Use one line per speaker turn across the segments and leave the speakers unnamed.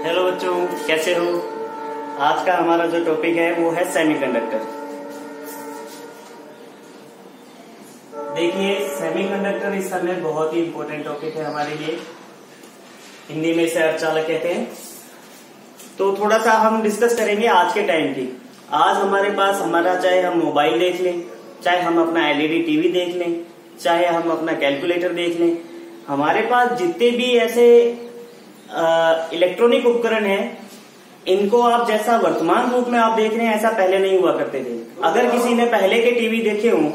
Hello बच्चों, कैसे हो। आज का हमारा जो टॉपिक है वो है सेमीकंडक्टर। देखिए, सेमीकंडक्टर इस समय बहुत ही इम्पोर्टेंट टॉपिक है हमारे लिए। हिंदी में इसे अर्धचालक कहते हैं। तो थोड़ा सा हम डिस्कस करेंगे आज के टाइम की। आज हमारे पास चाहे हम मोबाइल देख लें, चाहे हम अपना एलईडी टीवी देख लें, चाहे हम अपना कैलकुलेटर देख लें, हमारे पास जितने भी ऐसे इलेक्ट्रॉनिक उपकरण हैं, इनको आप जैसा वर्तमान रूप में आप देख रहे हैं ऐसा पहले नहीं हुआ करते थे। अगर किसी ने पहले के टीवी देखे हों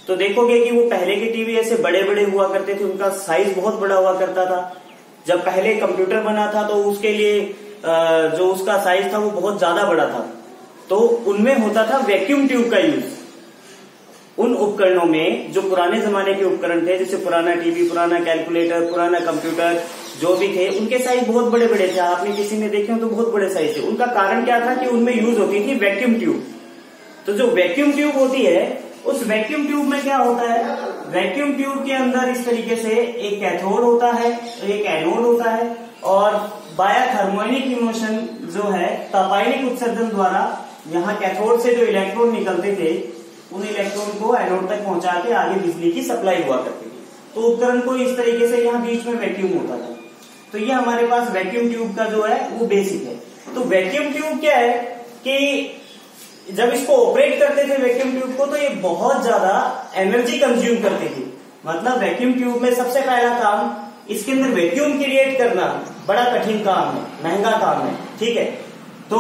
तो देखोगे कि वो पहले के टीवी ऐसे बड़े बड़े हुआ करते थे, उनका साइज बहुत बड़ा हुआ करता था। जब पहले कंप्यूटर बना था तो उसके लिए जो उसका साइज था वो बहुत ज्यादा बड़ा था, तो उनमें होता था वैक्यूम ट्यूब का यूज। उन उपकरणों में जो पुराने जमाने के उपकरण थे, जैसे पुराना टीवी, पुराना कैलकुलेटर, पुराना कंप्यूटर जो भी थे, उनके साइज बहुत बड़े बड़े थे। आपने किसी ने देखे हो तो बहुत बड़े साइज थे। उनका कारण क्या था कि उनमें यूज होती थी वैक्यूम ट्यूब। तो जो वैक्यूम ट्यूब होती है, उस वैक्यूम ट्यूब में क्या होता है, वैक्यूम ट्यूब के अंदर इस तरीके से एक कैथोड होता है, एक एनोड होता है, और बाया थर्मोनिक इमोशन जो है, तापायनिक उत्सर्जन द्वारा यहाँ कैथोड से जो इलेक्ट्रॉन निकलते थे, उन इलेक्ट्रॉन को एनोड तक पहुंचा के आगे बिजली की सप्लाई हुआ करती थी। तो उपकरण को इस तरीके से यहाँ बीच में वैक्यूम होता था। तो ये हमारे पास वैक्यूम ट्यूब का जो है वो बेसिक है। तो वैक्यूम ट्यूब क्या है कि जब इसको ऑपरेट करते थे वैक्यूम ट्यूब को, तो ये बहुत ज्यादा एनर्जी कंज्यूम करती थी। मतलब वैक्यूम ट्यूब में सबसे पहला काम, इसके अंदर वैक्यूम क्रिएट करना बड़ा कठिन काम है, महंगा काम है। ठीक है, तो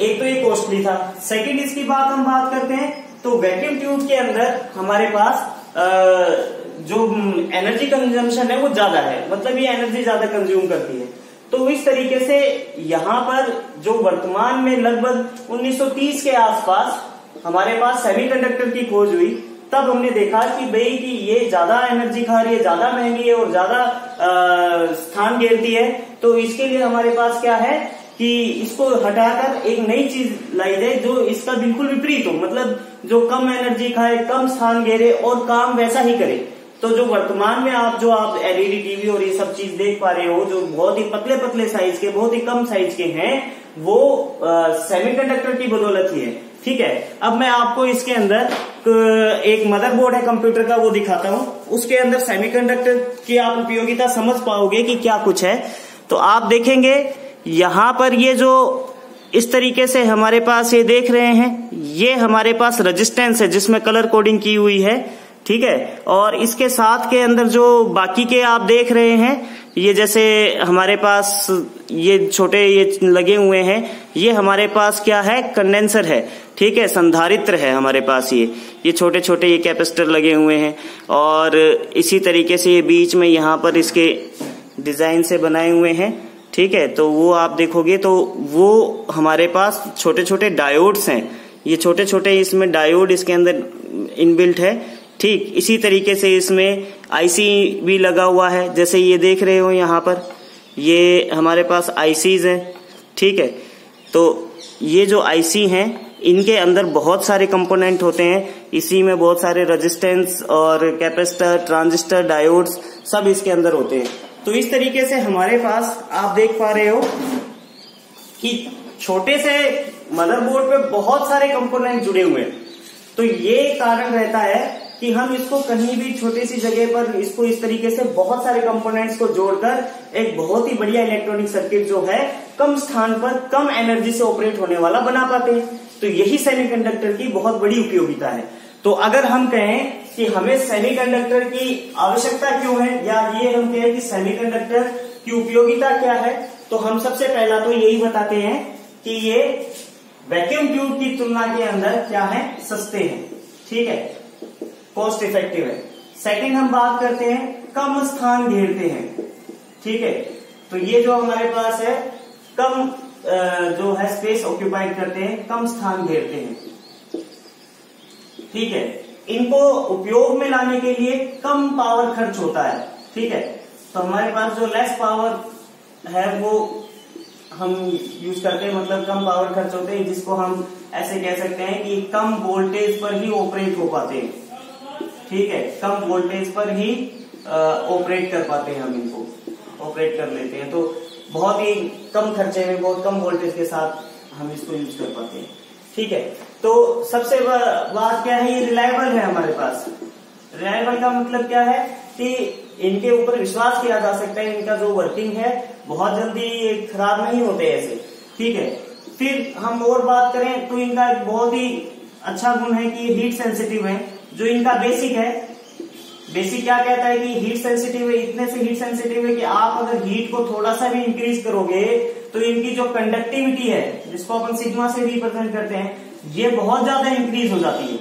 एक तो ये कॉस्टली था। सेकंड, इसकी बात करते हैं तो वैक्यूम ट्यूब के अंदर हमारे पास जो एनर्जी कंजम्पशन है वो ज्यादा है, मतलब ये एनर्जी ज्यादा कंज्यूम करती है। तो इस तरीके से यहाँ पर जो वर्तमान में लगभग 1930 के आसपास हमारे पास सेमीकंडक्टर की खोज हुई। तब हमने देखा कि भाई कि ये ज्यादा एनर्जी खा रही है, ज्यादा महंगी है और ज्यादा स्थान घेरती है। तो इसके लिए हमारे पास क्या है कि इसको हटाकर एक नई चीज लाई जाए जो इसका बिल्कुल विपरीत हो, मतलब जो कम एनर्जी खाए, कम स्थान घेरे और काम वैसा ही करे। तो जो वर्तमान में आप एलईडी टीवी और ये सब चीज देख पा रहे हो, जो बहुत ही पतले पतले साइज के, बहुत ही कम साइज के हैं, वो सेमीकंडक्टर की बदौलत ही है। ठीक है, अब मैं आपको इसके अंदर एक मदरबोर्ड है कंप्यूटर का, वो दिखाता हूं। उसके अंदर सेमीकंडक्टर की आप उपयोगिता समझ पाओगे कि क्या कुछ है। तो आप देखेंगे यहां पर ये जो इस तरीके से हमारे पास ये देख रहे हैं, ये हमारे पास रेजिस्टेंस है जिसमें कलर कोडिंग की हुई है। ठीक है, और इसके साथ के अंदर जो बाकी के आप देख रहे हैं, ये जैसे हमारे पास ये छोटे ये लगे हुए हैं, ये हमारे पास क्या है, कंडेंसर है। ठीक है, संधारित्र है हमारे पास। ये छोटे छोटे ये कैपेसिटर लगे हुए हैं, और इसी तरीके से ये बीच में यहाँ पर इसके डिजाइन से बनाए हुए हैं। ठीक है, तो वो आप देखोगे तो वो हमारे पास छोटे छोटे डायोड्स हैं। ये छोटे छोटे इसमें डायोड इसके अंदर इनबिल्ट है। ठीक इसी तरीके से इसमें आईसी भी लगा हुआ है, जैसे ये देख रहे हो यहाँ पर, ये हमारे पास आईसीज हैं। ठीक है, तो ये जो आईसी हैं इनके अंदर बहुत सारे कंपोनेंट होते हैं। इसी में बहुत सारे रेजिस्टेंस और कैपेसिटर, ट्रांजिस्टर, डायोड्स सब इसके अंदर होते हैं। तो इस तरीके से हमारे पास आप देख पा रहे हो कि छोटे से मदरबोर्ड पे बहुत सारे कंपोनेंट जुड़े हुए हैं। तो ये कारण रहता है कि हम इसको कहीं भी छोटी सी जगह पर इसको इस तरीके से बहुत सारे कंपोनेंट्स को जोड़कर एक बहुत ही बढ़िया इलेक्ट्रॉनिक सर्किट जो है कम स्थान पर कम एनर्जी से ऑपरेट होने वाला बना पाते हैं। तो यही सेमीकंडक्टर की बहुत बड़ी उपयोगिता है। तो अगर हम कहें कि हमें सेमीकंडक्टर की आवश्यकता क्यों है, या ये हम कहें कि सेमीकंडक्टर की उपयोगिता क्या है, तो हम सबसे पहला तो यही बताते हैं कि ये वैक्यूम ट्यूब की तुलना के अंदर क्या है, सस्ते हैं। ठीक है, कॉस्ट इफेक्टिव है। सेकंड, हम बात करते हैं कम स्थान घेरते हैं। ठीक है, तो ये जो हमारे पास है कम जो है स्पेस ऑक्यूपाइड करते हैं, कम स्थान घेरते हैं। ठीक है, इनको उपयोग में लाने के लिए कम पावर खर्च होता है। ठीक है, तो हमारे पास जो लेस पावर है वो हम यूज करते हैं, मतलब कम पावर खर्च होते हैं, जिसको हम ऐसे कह सकते हैं कि कम वोल्टेज पर ही ऑपरेट हो पाते हैं। ठीक है, कम वोल्टेज पर ही ऑपरेट कर पाते हैं हम इनको। ऑपरेट कर लेते हैं, तो बहुत ही कम खर्चे में बहुत कम वोल्टेज के साथ हम इसको यूज कर पाते हैं। ठीक है, तो सबसे बात क्या है, ये रिलायबल है हमारे पास। रिलायबल का मतलब क्या है कि इनके ऊपर विश्वास किया जा सकता है, इनका जो वर्किंग है बहुत जल्दी खराब नहीं होते ऐसे। ठीक है, फिर हम और बात करें तो इनका एक बहुत ही अच्छा गुण है कि हीट सेंसिटिव है। जो इनका बेसिक है, बेसिक क्या कहता है कि हीट सेंसिटिव है, इतने से हीट सेंसिटिव है कि आप अगर हीट को थोड़ा सा भी इंक्रीज करोगे तो इनकी जो कंडक्टिविटी है, जिसको अपन सिग्मा से रिप्रेजेंट करते हैं, ये बहुत ज्यादा इंक्रीज हो जाती है।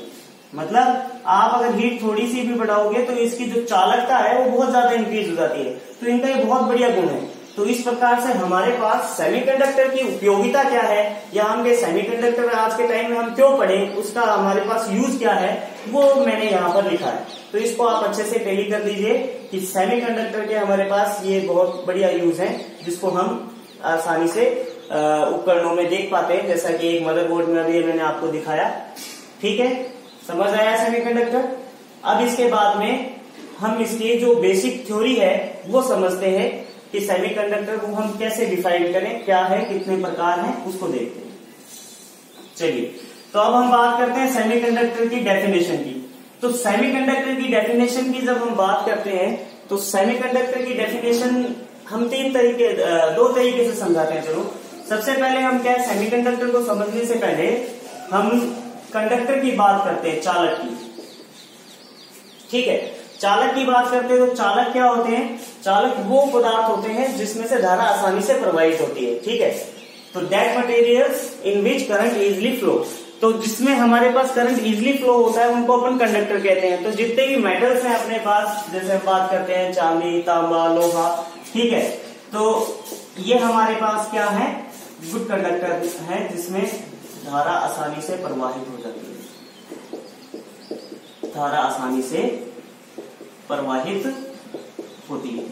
मतलब आप अगर हीट थोड़ी सी भी बढ़ाओगे तो इसकी जो चालकता है वो बहुत ज्यादा इंक्रीज हो जाती है। तो इनका ये बहुत बढ़िया गुण है। तो इस प्रकार से हमारे पास सेमीकंडक्टर की उपयोगिता क्या है, या हम ये सेमीकंडक्टर आज के टाइम में हम क्यों पढ़ें, उसका हमारे पास यूज क्या है, वो मैंने यहाँ पर लिखा है। तो इसको आप अच्छे से टैली कर लीजिए कि सेमीकंडक्टर के हमारे पास ये बहुत बढ़िया यूज है, जिसको हम आसानी से उपकरणों में देख पाते हैं, जैसा कि एक मदरबोर्ड में अभी मैंने आपको दिखाया। ठीक है, समझ आया सेमीकंडक्टर। अब इसके बाद में हम इसकी जो बेसिक थ्योरी है वो समझते हैं कि सेमीकंडक्टर को हम कैसे डिफाइन करें, क्या है, कितने प्रकार हैं, उसको देखते हैं। चलिए, तो अब हम बात करते हैं सेमीकंडक्टर की डेफिनेशन की। तो सेमीकंडक्टर की डेफिनेशन की जब हम बात करते हैं तो सेमीकंडक्टर की डेफिनेशन हम दो तरीके से समझाते हैं। चलो, सबसे पहले हम क्या है, सेमीकंडक्टर को समझने से पहले हम कंडक्टर की बात करते हैं, चालक की। ठीक है, चालक की बात करते हैं तो चालक क्या होते हैं, चालक वो पदार्थ होते हैं जिसमें से धारा आसानी से प्रवाहित होती है। ठीक है, तो that materials in which current easily flow, तो जिसमें हमारे पास करंट इजिली फ्लो होता है उनको अपन कंडक्टर कहते हैं। तो जितने भी मेटल्स हैं अपने पास, जैसे हम बात करते हैं चांदी, तांबा, लोहा, ठीक है, तो ये हमारे पास क्या है, गुड कंडक्टर है, जिसमें धारा आसानी से प्रवाहित हो जाती है, धारा आसानी से प्रवाहित होती है।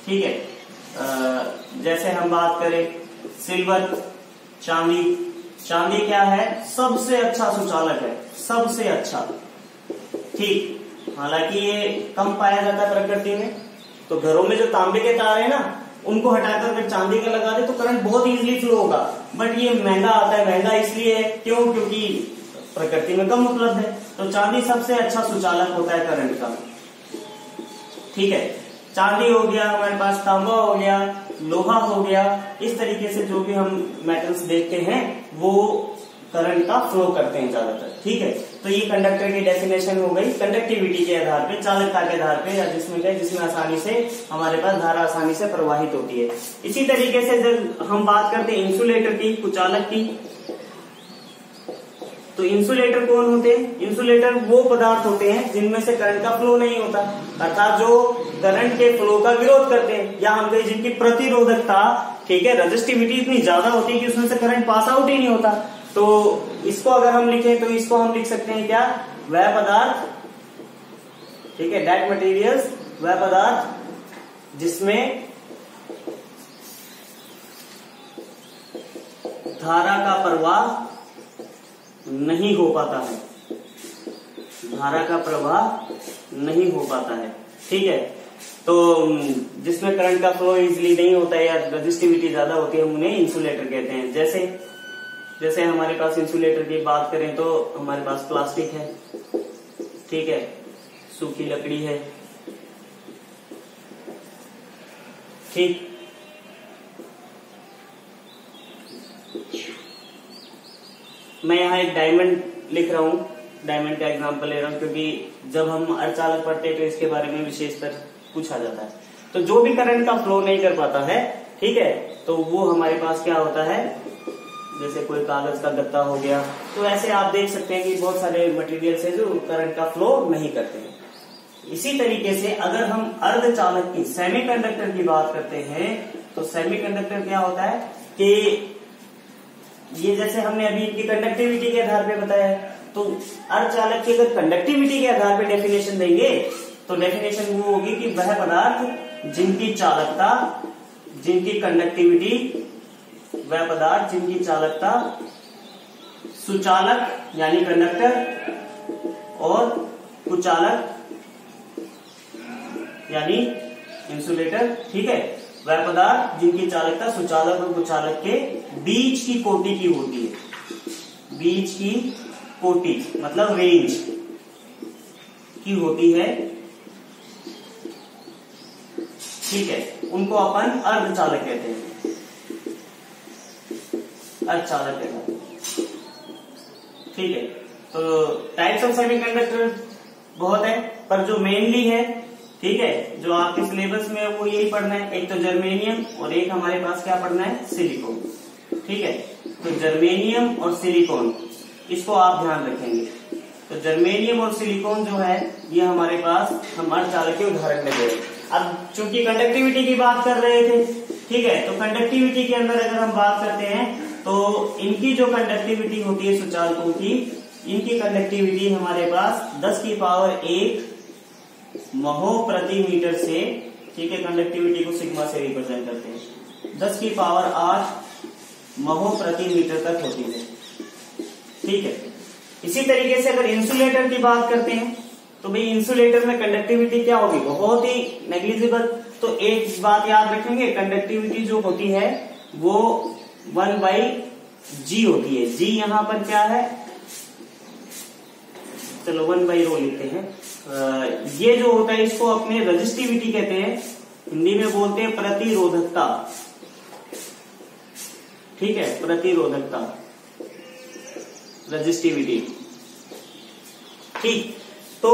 ठीक है, जैसे हम बात करें सिल्वर, चांदी, चांदी क्या है, सबसे अच्छा सुचालक है, सबसे अच्छा। ठीक, हालांकि ये कम पाया जाता है प्रकृति में, तो घरों में जो तांबे के तार है ना, उनको हटाकर अगर चांदी का लगा दे तो करंट बहुत इजीली फ्लो होगा। बट ये महंगा आता है, महंगा इसलिए है क्यों, क्योंकि प्रकृति में कम उपलब्ध है। तो चांदी सबसे अच्छा सुचालक होता है करंट का। ठीक है, चांदी हो गया हमारे पास, तांबा हो गया, लोहा हो गया, इस तरीके से जो भी हम मेटल्स देखते हैं वो करंट का फ्लो करते हैं ज्यादातर। ठीक है, तो ये कंडक्टर की डेफिनेशन हो गई कंडक्टिविटी के आधार पे, चालकता के आधार पे, या जिसमें आसानी से हमारे पास धारा आसानी से प्रवाहित होती है। इसी तरीके से जब हम बात करते हैं इंसुलेटर की, कुचालक की, तो इंसुलेटर कौन होते हैं, इंसुलेटर वो पदार्थ होते हैं जिनमें से करंट का फ्लो नहीं होता, अर्थात जो करंट के फ्लो का विरोध करते हैं, या हम कहें जिनकी प्रतिरोधकता, ठीक है, रेजिस्टिविटी इतनी ज्यादा होती है कि उसमें से करंट पास आउट ही नहीं होता। तो इसको अगर हम लिखें तो इसको हम लिख सकते हैं क्या, वह पदार्थ, ठीक है, दैट मटेरियल्स, वह पदार्थ जिसमें धारा का प्रवाह नहीं हो पाता है, धारा का प्रवाह नहीं हो पाता है। ठीक है, तो जिसमें करंट का फ्लो इजीली नहीं होता है या रेजिस्टिविटी ज्यादा होती है, हम उन्हें इंसुलेटर कहते हैं। जैसे हमारे पास इंसुलेटर की बात करें तो हमारे पास प्लास्टिक है, ठीक है, सूखी लकड़ी है, ठीक, मैं यहाँ एक डायमंड लिख रहा हूँ, डायमंड का एग्जांपल ले रहा हूँ, क्योंकि जब हम अर्धचालक पढ़ते हैं तो इसके बारे में विशेषकर पूछा जाता है। तो जो भी करंट का फ्लो नहीं कर पाता है, ठीक है, तो वो हमारे पास क्या होता है, जैसे कोई कागज का गत्ता हो गया, तो ऐसे आप देख सकते हैं कि बहुत सारे मटेरियल्स है जो करंट का फ्लो नहीं करते हैं। इसी तरीके से अगर हम अर्धचालक की, सेमीकंडक्टर की बात करते हैं, तो सेमीकंडक्टर क्या होता है कि ये जैसे हमने अभी इनकी कंडक्टिविटी के आधार पे बताया, तो अर्धचालक की अगर कंडक्टिविटी के आधार पे डेफिनेशन देंगे तो डेफिनेशन वो होगी कि वह पदार्थ जिनकी चालकता, जिनकी कंडक्टिविटी, वह पदार्थ जिनकी चालकता सुचालक यानी कंडक्टर और कुचालक यानी इंसुलेटर, ठीक है, वह पदार्थ जिनकी चालकता सुचालक और कुचालक के बीच की कोटि की होती है, बीच की कोटि मतलब रेंज की होती है, ठीक है, उनको अपन अर्धचालक कहते हैं, अर्धचालक कहते हैं, ठीक है। तो टाइप्स ऑफ सेमीकंडक्टर बहुत है, पर जो मेनली है, ठीक है, जो आपके सिलेबस में है वो यही पढ़ना है, एक तो जर्मेनियम और एक हमारे पास क्या पढ़ना है, सिलिकॉन, ठीक है। तो जर्मेनियम और सिलिकॉन इसको आप ध्यान रखेंगे। तो जर्मेनियम और सिलिकॉन जो है ये हमारे पास हम अर्धचालक के उदाहरण में गए। अब चूंकि कंडक्टिविटी की बात कर रहे थे, ठीक है, तो कंडक्टिविटी के अंदर अगर हम बात करते हैं तो इनकी जो कंडक्टिविटी होती है सुचालकों की, इनकी कंडक्टिविटी हमारे पास 10 की पावर 1 महो प्रति मीटर से, ठीक है, कंडक्टिविटी को सिग्मा से रिप्रेजेंट करते हैं, 10 की पावर 8 महो प्रति मीटर तक होती है, ठीक है। इसी तरीके से अगर इंसुलेटर की बात करते हैं तो भाई इंसुलेटर में कंडक्टिविटी क्या होगी, बहुत ही नेग्लिजिबल। तो एक बात याद रखेंगे, कंडक्टिविटी जो होती है वो 1/G होती है। G यहां पर क्या है, चलो 1/ρ लिखते हैं। ये जो होता है इसको अपने रेजिस्टिविटी कहते हैं, हिंदी में बोलते हैं प्रतिरोधकता, ठीक है, प्रतिरोधकता, रेजिस्टिविटी, ठीक। तो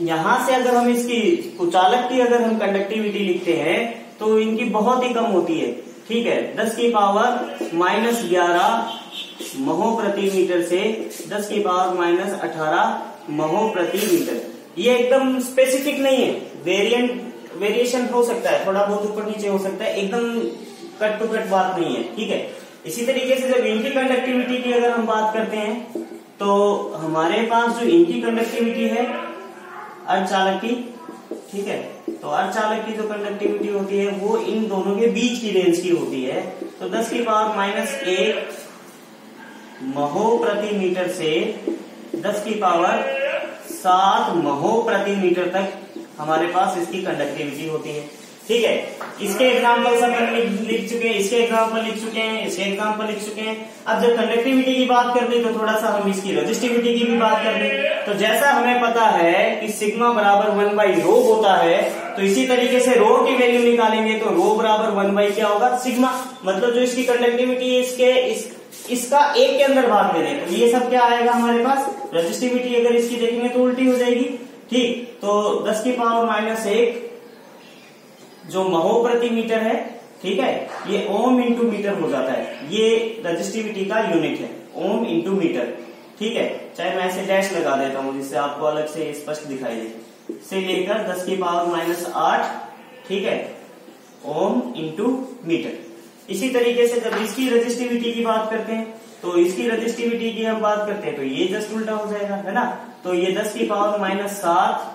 यहां से अगर हम इसकी कुचालक की अगर हम कंडक्टिविटी लिखते हैं तो इनकी बहुत ही कम होती है, ठीक है, 10 की पावर -11 महो प्रति मीटर से 10 की पावर -18 महो प्रति मीटर। ये एकदम स्पेसिफिक नहीं है, वेरिएशन हो सकता है, थोड़ा बहुत ऊपर नीचे हो सकता है, एकदम कट टू कट बात नहीं है, ठीक है। इसी तरीके से जब इनकी कंडक्टिविटी की अगर हम बात करते हैं तो हमारे पास जो इनकी कंडक्टिविटी है अर्धचालक की, ठीक है, तो अर्धचालक की जो कंडक्टिविटी होती है वो इन दोनों के बीच की रेंज की होती है। तो 10 की पावर -1 महो प्रति मीटर से 10 की पावर 7 महो प्रति मीटर तक हमारे पास इसकी कंडक्टिविटी होती है, ठीक है। इसके एग्जाम्पल अपन लिख चुके हैं, इसके एग्जाम्पल लिख चुके हैं, इसके एग्जाम्पल लिख चुके हैं। अब जब कंडक्टिविटी की बात कर दी तो थोड़ा सा हम इसकी रेजिस्टिविटी की भी बात कर दें। तो जैसा हमें पता है कि सिग्मा बराबर 1/ρ होता है, तो इसी तरीके से ρ की वैल्यू निकालेंगे तो ρ बराबर 1/ क्या होगा, सिग्मा। मतलब जो इसकी कंडक्टिविटी है इसका 1 के अंदर भाग दे दें तो ये सब क्या आएगा हमारे पास, रेजिस्टिविटी अगर इसकी देखेंगे तो उल्टी हो जाएगी, ठीक। तो 10 की पावर -1 जो महो प्रति मीटर है, ठीक है, ये ओम इंटू मीटर हो जाता है, ये रेजिस्टिविटी का यूनिट है, ओम इंटू मीटर, ठीक है। चाहे मैं ऐसे डैश लगा देता हूं जिससे आपको अलग से स्पष्ट दिखाई दे, से लेकर 10 की पावर -8, ठीक है, ओम इंटू मीटर। इसी तरीके से जब इसकी रेजिस्टिविटी की बात करते हैं तो इसकी रेजिस्टिविटी की हम बात करते हैं तो ये जस्ट उल्टा हो जाएगा, है ना। तो ये 10 की पावर -7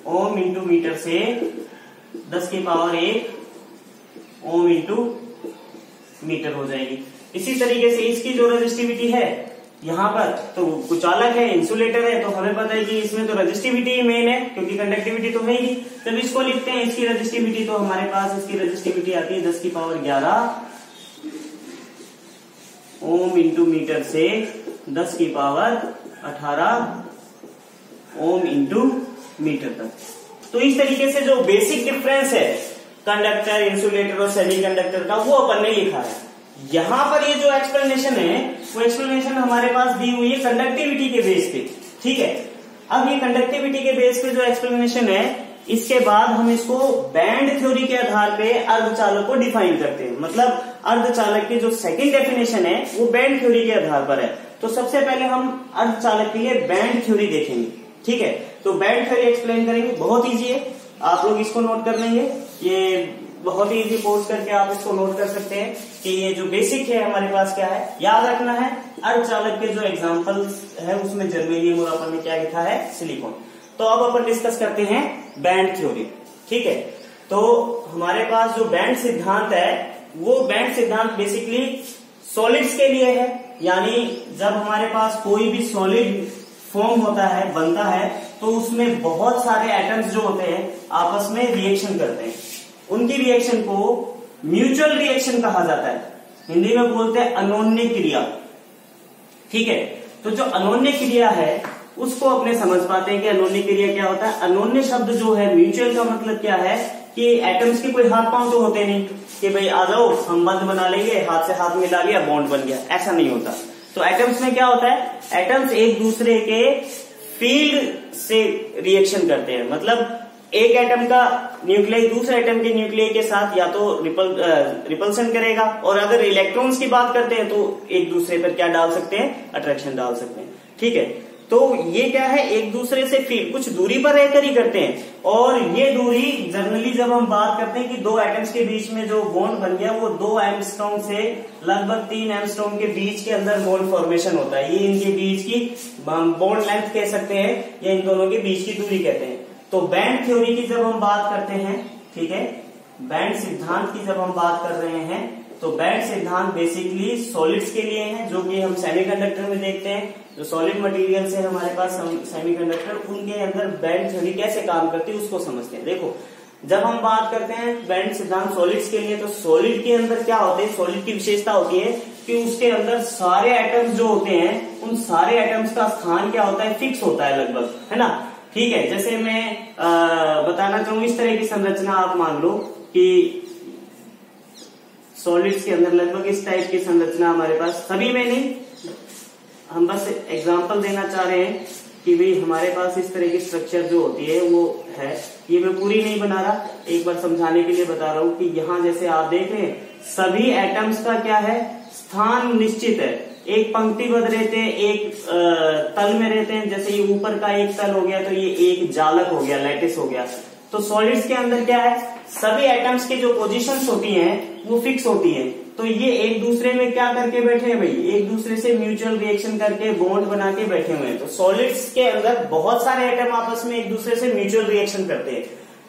ओम इंटू मीटर से 10 की पावर 1 ओम इंटू मीटर हो जाएगी। इसी तरीके से इसकी जो रेजिस्टिविटी है यहाँ पर, तो कुचालक है, इंसुलेटर है, तो हमें पता है कि इसमें तो रेजिस्टिविटी मेन है क्योंकि कंडक्टिविटी तो है ही। जब इसको लिखते हैं इसकी रेजिस्टिविटी तो हमारे पास इसकी रेजिस्टिविटी आती है 10 की पावर 11 ओम इंटू मीटर से 10 की पावर 18 ओम इंटू मीटर तक। तो इस तरीके से जो बेसिक डिफरेंस है कंडक्टर, इंसुलेटर और सेमीकंडक्टर का वो अपन ने लिखा है। यहां पर ये जो एक्सप्लेनेशन है वो एक्सप्लेनेशन हमारे पास दी हुई है कंडक्टिविटी के बेस पे, ठीक है। अब ये कंडक्टिविटी के बेस पे जो एक्सप्लेनेशन है, इसके बाद हम इसको बैंड थ्योरी के आधार पे अर्धचालक को डिफाइन करते हैं। मतलब अर्धचालक की जो सेकंड डेफिनेशन है वो बैंड थ्योरी के आधार पर है। तो सबसे पहले हम अर्धचालक के लिए बैंड थ्योरी देखेंगे, ठीक है। तो बैंड थ्योरी एक्सप्लेन करेंगे, बहुत इजी है, आप लोग इसको नोट कर लेंगे, ये बहुत ही इजी पोज करके आप इसको नोट कर सकते हैं कि ये जो बेसिक है हमारे पास क्या है। याद रखना है अर्धचालक के जो एग्जांपल्स है उसमें जर्मेनियम और अपन ने क्या लिखा है, सिलिकॉन। तो अब अपन डिस्कस करते हैं बैंड थ्योरी, ठीक है। तो हमारे पास जो बैंड सिद्धांत है वो बैंड सिद्धांत बेसिकली सॉलिड्स के लिए है, यानी जब हमारे पास कोई भी सॉलिड फॉर्म होता है, बनता है, तो उसमें बहुत सारे एटम्स जो होते हैं आपस में रिएक्शन करते हैं। उनकी रिएक्शन को म्यूचुअल रिएक्शन कहा जाता है, हिंदी में बोलते हैं अनोन्य क्रिया। ठीक है, तो जो अनोन्य क्रिया है उसको अपने समझ पाते हैं कि अनोन्य क्रिया क्या होता है। अनोन्य शब्द जो है, म्यूचुअल का मतलब क्या है कि एटम्स के कोई हाथ पांव तो होते नहीं कि भाई आ जाओ हम बंध बना लेंगे, हाथ से हाथ मिला लिया बॉन्ड बन गया, ऐसा नहीं होता। तो एटम्स में क्या होता है, एटम्स एक दूसरे के फील्ड से रिएक्शन करते हैं। मतलब एक एटम का न्यूक्लियस दूसरे एटम के न्यूक्लियस के साथ या तो रिपल्सन करेगा, और अगर इलेक्ट्रॉन्स की बात करते हैं तो एक दूसरे पर क्या डाल सकते हैं, अट्रैक्शन डाल सकते हैं। ठीक है, तो ये क्या है, एक दूसरे से फील्ड कुछ दूरी पर रहकर ही करते हैं। और ये दूरी जनरली जब हम बात करते हैं कि दो एटम्स के बीच में जो बॉन्ड बन गया वो 2 एंगस्ट्रॉम से लगभग 3 एंगस्ट्रॉम के बीच के अंदर बॉन्ड फॉर्मेशन होता है। ये इनके बीच की बॉन्ड लेंथ कह सकते हैं या इन दोनों के बीच की दूरी कहते हैं। तो बैंड थ्योरी की जब हम बात करते हैं, ठीक है, बैंड सिद्धांत की जब हम बात कर रहे हैं तो बैंड सिद्धांत बेसिकली सॉलिड्स के लिए है, जो कि हम सेमीकंडक्टर में देखते हैं। जो सॉलिड मटेरियल से हमारे पास सेमीकंडक्टर, उनके अंदर बैंड थ्योरी कैसे काम करती है उसको समझते हैं। देखो, जब हम बात करते हैं बैंड सिद्धांत सॉलिड्स के लिए, तो सॉलिड के अंदर क्या होते हैं, सॉलिड की विशेषता होती है कि उसके अंदर सारे एटम्स जो होते हैं उन सारे एटम्स का स्थान क्या होता है, फिक्स होता है लगभग, है ना। ठीक है, जैसे मैं बताना चाहूंगा, इस तरह की संरचना आप मान लो कि सॉलिड्स के अंदर लगभग इस टाइप की संरचना हमारे पास, सभी में नहीं, हम बस एग्जांपल देना चाह रहे हैं कि भाई हमारे पास इस तरह की स्ट्रक्चर जो होती है वो है। ये मैं पूरी नहीं बना रहा, एक बार समझाने के लिए बता रहा हूं कि यहाँ जैसे आप देख रहे हैं सभी एटम्स का क्या है, स्थान निश्चित है। एक पंक्तिबद्ध रहते हैं, एक तल में रहते हैं। जैसे ये ऊपर का एक तल हो गया तो ये एक जालक हो गया, लैटिस हो गया। तो सॉलिड्स के अंदर क्या है, सभी एटम्स की जो पोजीशंस होती हैं वो फिक्स होती है। तो ये एक दूसरे में क्या करके बैठे हैं भाई, एक दूसरे से म्यूचुअल रिएक्शन करके बॉन्ड बना के बैठे हुए हैं। तो सॉलिड्स के अंदर बहुत सारे एटम आपस में एक दूसरे से म्यूचुअल रिएक्शन करते हैं।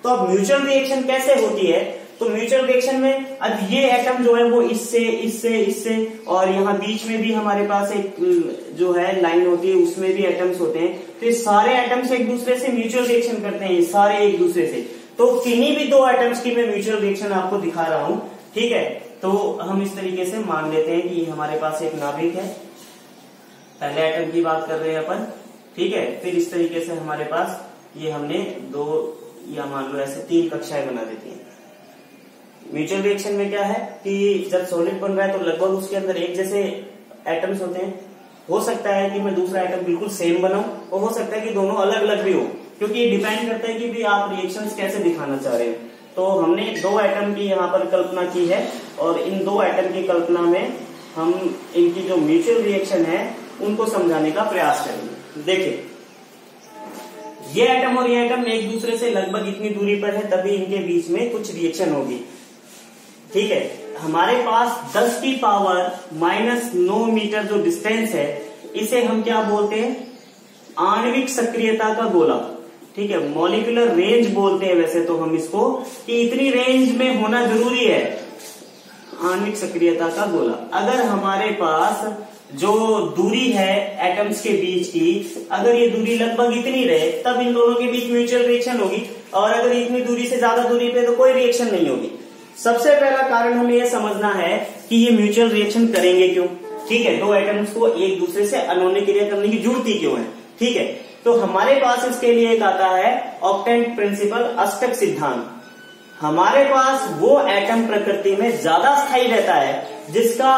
तो अब म्यूचुअल रिएक्शन कैसे होती है, तो म्यूचुअल रिएक्शन में अब ये एटम जो है वो इससे इससे इससे, और यहाँ बीच में भी हमारे पास एक जो है लाइन होती है, उसमें भी एटम्स होते हैं। तो ये सारे एटम्स एक दूसरे से म्यूचुअल रिएक्शन करते हैं, ये सारे एक दूसरे से। तो किन्हीं भी 2 एटम्स की मैं म्यूचुअल रिएक्शन आपको दिखा रहा हूं, ठीक है। तो हम इस तरीके से मान लेते हैं कि हमारे पास एक नाभिक है, पहले एटम की बात कर रहे हैं अपन, ठीक है। फिर इस तरीके से हमारे पास ये हमने 2 या मान लो ऐसे 3 कक्षाएं बना देती हैं। म्यूचुअल रिएक्शन में क्या है कि जब सॉलिड बन रहा है तो लगभग उसके अंदर एक जैसे एटम्स होते हैं। हो सकता है कि मैं दूसरा एटम बिल्कुल सेम बनाऊं, और हो सकता है कि दोनों अलग अलग भी हो, क्योंकि ये डिपेंड करता है कि भी आप रिएक्शंस कैसे दिखाना चाह रहे हैं। तो हमने 2 एटम की यहाँ पर कल्पना की है, और इन 2 एटम की कल्पना में हम इनकी जो म्यूचुअल रिएक्शन है उनको समझाने का प्रयास करेंगे। देखिए, ये एटम और ये एटम एक दूसरे से लगभग इतनी दूरी पर है, तभी इनके बीच में कुछ रिएक्शन होगी, ठीक है। हमारे पास 10 की पावर -9 मीटर जो डिस्टेंस है, इसे हम क्या बोलते हैं, आणविक सक्रियता का गोला, ठीक है। मॉलिक्यूलर रेंज बोलते हैं वैसे तो हम इसको, कि इतनी रेंज में होना जरूरी है, आणविक सक्रियता का गोला। अगर हमारे पास जो दूरी है एटम्स के बीच की, अगर ये दूरी लगभग इतनी रहे तब इन दोनों के बीच म्यूचुअल रिएक्शन होगी, और अगर इतनी दूरी से ज्यादा दूरी पे तो कोई रिएक्शन नहीं होगी। सबसे पहला कारण हमें यह समझना है कि ये म्यूचुअल रिएक्शन करेंगे क्यों, ठीक है। 2 एटम्स को एक दूसरे से अनोन्य क्रिया करने की जरूरत ही क्यों है, ठीक है। तो हमारे पास इसके लिए एक आता है ऑक्टेंट प्रिंसिपल, अष्टक सिद्धांत। हमारे पास वो एटम प्रकृति में ज्यादा स्थायी रहता है जिसका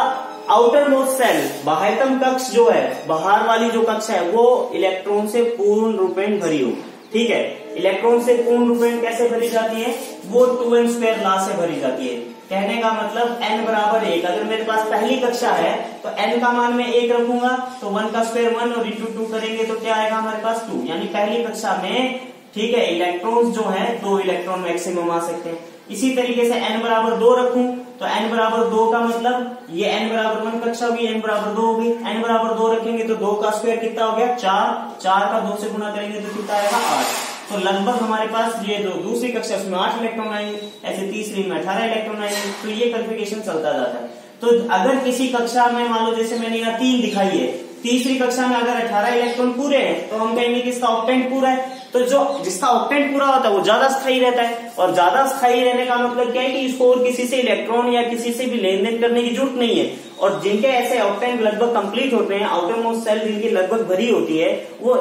आउटर मोस्ट सेल, बाह्यतम कक्ष जो है, बाहर वाली जो कक्ष है वो इलेक्ट्रॉन से पूर्ण रूपेण भरी हो, ठीक है। इलेक्ट्रॉन से पूर्ण रूपेण कैसे भरी जाती है, वो 2n² लॉ से भरी जाती है। कहने का मतलब n बराबर 1, अगर मेरे पास पहली कक्षा है तो n का मान मैं 1 रखूंगा, तो 1 का स्क्वायर 1 और इंटू 2 करेंगे तो क्या आएगा हमारे पास 2, यानी पहली कक्षा में, ठीक है, इलेक्ट्रॉन्स जो है 2 इलेक्ट्रॉन मैक्सिमम आ सकते हैं। इसी तरीके से n बराबर 2 रखूं तो n बराबर 2 का मतलब ये n बराबर 1 कक्षा होगी, n बराबर 2 होगी। n बराबर 2 रखेंगे तो 2 का स्क्वायर कितना हो गया 4, 4 का 2 से गुना करेंगे तो कितना आएगा 8। तो लगभग हमारे पास ये जो दूसरी कक्षा उसमें 8 इलेक्ट्रॉन आएंगे, ऐसे तीसरी में 18 इलेक्ट्रॉन आएंगे। तो ये कॉन्फ़िगरेशन चलता जाता है। तो अगर किसी कक्षा में मान लो जैसे मैंने यहाँ 3 दिखाई है, तीसरी कक्षा में अगर 18 इलेक्ट्रॉन पूरे हैं तो हम कहेंगे कि इसका ऑक्टेंट पूरा है। तो जो जिसका ऑक्टेंट पूरा होता है वो ज्यादा स्थायी रहता है, और ज्यादा स्थायी रहने का मतलब क्या है कि इसको और किसी से इलेक्ट्रॉन या किसी से भी लेन देन करने की जरूरत नहीं है। और जिनके ऐसे ऑक्टेंट लगभग कंप्लीट होते हैं, आउटर मोस्ट शेल जिनकी लगभग भरी होती है, वो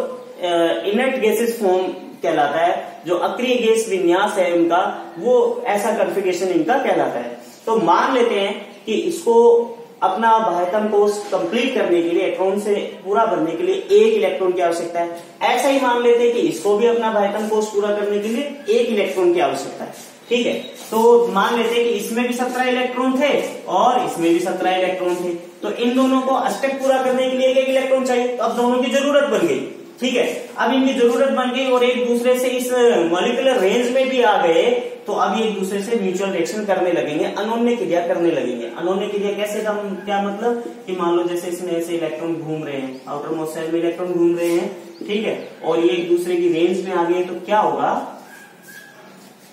इनर्ट गैसेस फॉर्म कहलाता है। जो अक्रिय गैस विन्यास है उनका, वो ऐसा कॉन्फ़िगरेशन इनका कहलाता है। तो मान लेते हैं कि इसको अपना बाह्यतम कोष कंप्लीट करने के लिए, इलेक्ट्रॉन से पूरा भरने के लिए 1 इलेक्ट्रॉन की आवश्यकता है। ऐसा ही मान लेते हैं कि इसको भी अपना बाह्यतम कोष पूरा करने के लिए 1 इलेक्ट्रॉन की आवश्यकता है। ठीक है, तो मान लेते हैं कि इसमें भी 17 इलेक्ट्रॉन थे और इसमें भी 17 इलेक्ट्रॉन थे, तो इन दोनों को अष्टक पूरा करने के लिए 1 इलेक्ट्रॉन चाहिए। तो अब दोनों की जरूरत बन गई। ठीक है, अब इनकी जरूरत बन गई और एक दूसरे से इस मॉलिक्यूलर रेंज में भी आ गए, तो अब एक दूसरे से म्यूचुअल रिएक्शन करने लगेंगे, अनोन्य क्रिया करने लगेंगे। अनोन्य क्रिया कैसे का क्या मतलब कि मान लो जैसे इसमें ऐसे इलेक्ट्रॉन घूम रहे हैं, आउटर मोस्ट शेल में इलेक्ट्रॉन घूम रहे हैं, ठीक है, और ये एक दूसरे की रेंज में आ गए, तो क्या होगा,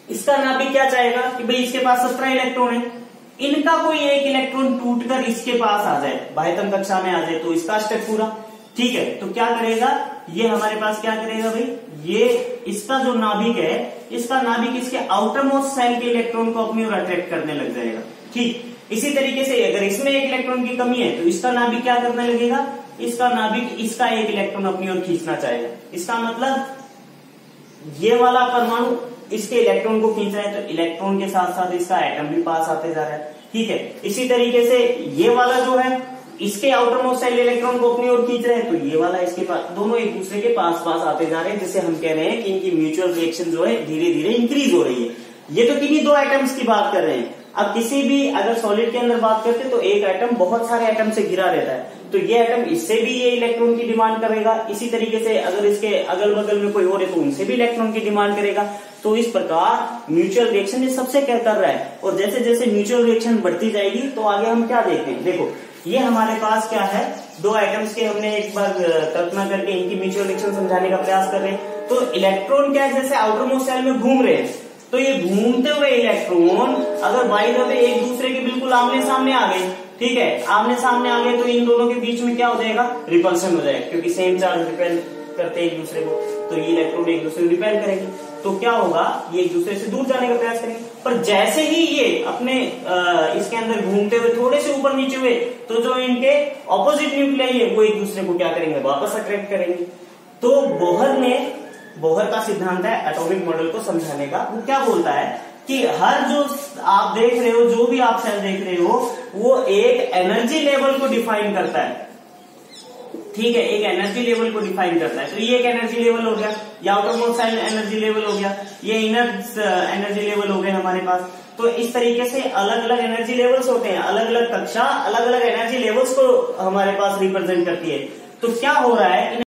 इसका नाभिक क्या चाहेगा कि भाई इसके पास 17 इलेक्ट्रॉन है, इनका कोई एक इलेक्ट्रॉन टूटकर इसके पास आ जाए, बाह्यतम कक्षा में आ जाए, तो इसका अष्टक पूरा। ठीक है, तो क्या करेगा ये हमारे पास, क्या करेगा भाई, ये इसका जो नाभिक है, इसका नाभिक इसके आउटर मोस्ट शेल के इलेक्ट्रॉन को अपनी ओर अट्रैक्ट करने लग जाएगा। ठीक, इसी तरीके से अगर इसमें 1 इलेक्ट्रॉन की कमी है तो इसका नाभिक क्या करने लगेगा, इसका नाभिक इसका 1 इलेक्ट्रॉन अपनी ओर खींचना चाहेगा। इसका मतलब ये वाला परमाणु इसके इलेक्ट्रॉन को खींच रहा है, तो इलेक्ट्रॉन के साथ साथ इसका एटम भी पास आते जा रहा है। ठीक है, इसी तरीके से ये वाला जो है इसके आउटर मोस्ट शेल इलेक्ट्रॉन को अपनी ओर खींच रहे हैं, तो ये वाला इसके पास, दोनों एक दूसरे के पास पास आते जा रहे हैं, जिसे हम कह रहे हैं कि इनकी म्यूचुअल रिएक्शन जो है धीरे धीरे इंक्रीज हो रही है। ये तो किन्हीं 2 एटम्स की बात कर रहे हैं। अब किसी भी अगर सॉलिड के अंदर बात करते तो एक एटम बहुत सारे एटम से घिरा रहता है, तो ये एटम इससे भी ये इलेक्ट्रॉन की डिमांड करेगा। इसी तरीके से अगर इसके अगल बगल में कोई और है तो उनसे भी इलेक्ट्रॉन की डिमांड करेगा। तो इस प्रकार म्यूचुअल रिएक्शन ये सबसे क्या कर रहा है, और जैसे जैसे म्यूचुअल रिएक्शन बढ़ती जाएगी तो आगे हम क्या देखते हैं। देखो ये हमारे पास क्या है, 2 एटम्स के हमने एक बार कल्पना करके इनकी म्यूचुअल रिएक्शन समझाने का प्रयास कर रहे हैं। तो इलेक्ट्रॉन क्या है, जैसे आउटर मोस्ट शेल में घूम रहे हैं, तो ये घूमते हुए इलेक्ट्रॉन अगर बाई द वे एक दूसरे के बिल्कुल आमने सामने आ गए, ठीक है, आमने सामने आ गए, तो इन दोनों के बीच में क्या हो जाएगा, रिपल्शन हो जाएगा, क्योंकि सेम चार्ज रिपेल करते हैं एक दूसरे को, तो ये इलेक्ट्रॉन एक दूसरे को रिपेल करेंगे, तो क्या होगा, ये एक दूसरे से दूर जाने का प्रयास करेंगे। पर जैसे ही ये अपने इसके अंदर घूमते हुए थोड़े से ऊपर नीचे हुए, तो जो इनके ऑपोजिट न्यूक्लियाई है वो एक दूसरे को क्या करेंगे, वापस अट्रैक्ट करेंगे। तो बोहर का सिद्धांत है एटॉमिक मॉडल को समझाने का। वो क्या बोलता है कि हर जो आप देख रहे हो, जो भी आप सेल देख रहे हो, वो एक एनर्जी लेवल को डिफाइन करता है। ठीक है, एक एनर्जी लेवल को डिफाइन करता है। तो ये एक एनर्जी लेवल हो गया, या outermost shell energy level हो गया, ये इनर एनर्जी लेवल हो गए हमारे पास। तो इस तरीके से अलग अलग एनर्जी लेवल्स होते हैं, अलग अलग कक्षा अलग अलग एनर्जी लेवल्स को हमारे पास रिप्रेजेंट करती है। तो क्या हो रहा है,